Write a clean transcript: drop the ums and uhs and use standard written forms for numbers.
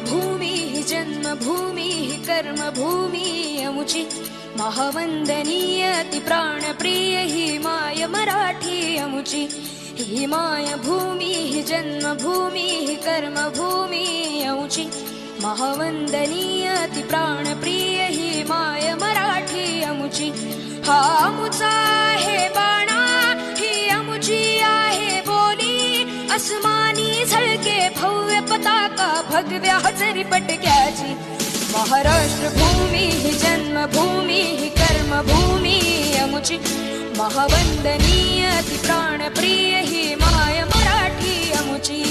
भूमी ही जन्मभूमी ही कर्मभूमी अमुची महावंदनीय ती प्राणप्रिय ही माय मराठी अमुची ही माय भूमी ही जन्मभूमी ही कर्मभूमी अमुची महावंदनीय ती प्राणप्रिय ही माय मराठी अमुची हा अमुचा आहे बाणा ही अमुची आहे बोली अस्मानी झळके भव्य पताका भगव्या हजरी पटक्याची महाराष्ट्र भूमी ही जन्मभूमी ही कर्मभूमी अमुची महावंदनीय ती प्राणप्रिय ही माय मराठी अमुची।